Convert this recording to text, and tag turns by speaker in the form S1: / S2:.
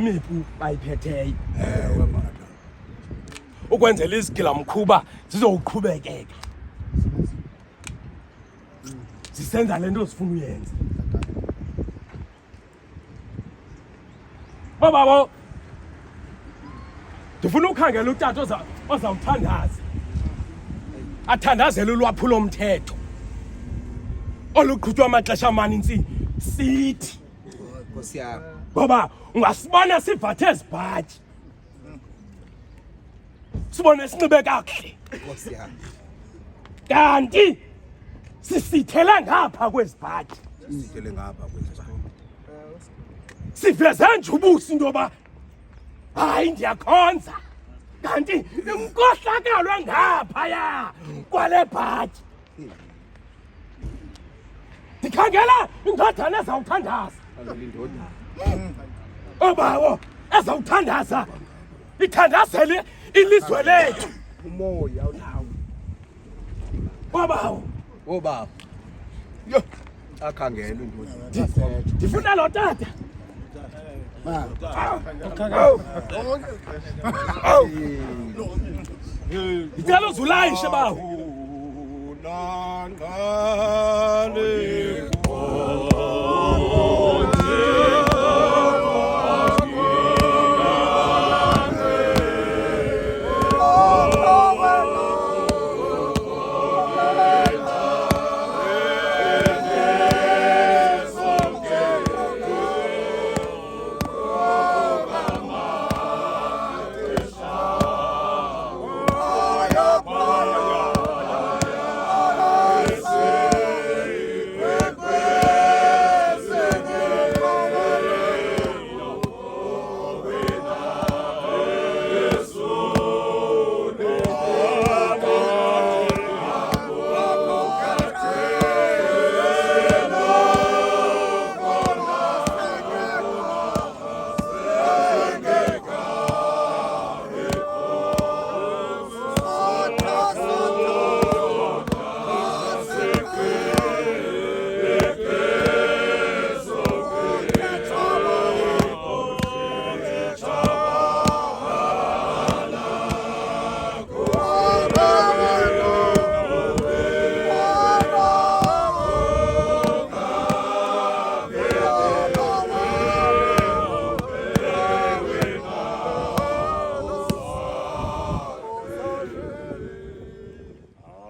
S1: Imipu bayiphetheyo. Ukwenzela izigila mkhuba zizoqhubekeka. Sisenza lento sifuna uyenza. Baba, ndifuna ukhangela utata ozawuthandaza. Athandazela ulwaphulo umthetho. Oluqhutywa amaxesha amaninzi sithi.
S2: Nkosi yami.
S1: Baba, ungasibona sivathe ezibhaji. Sibone sinxibe kakuhle.
S2: Nkosi yami.
S1: Kanti sisithela ngapha kwezibhaji.
S2: Sithele ngapha kwezibhaji.
S1: Siveze nje ubusi into yoba hayi ndiyakhonza. Kanti inkohlakalwa ngaphaya kwale bhaji. Ndikhangela indodana ezawuthandaza. Obawo ezawuthandaza. Ithandazele ilizwe lethu.
S2: Umoya unawo.
S1: Obawo.
S2: Obaba. Yo. Akhangela indoda.
S1: Ndifuna lo tata. Ngicela uzulayishe bawo.
S3: Akunangqaleko.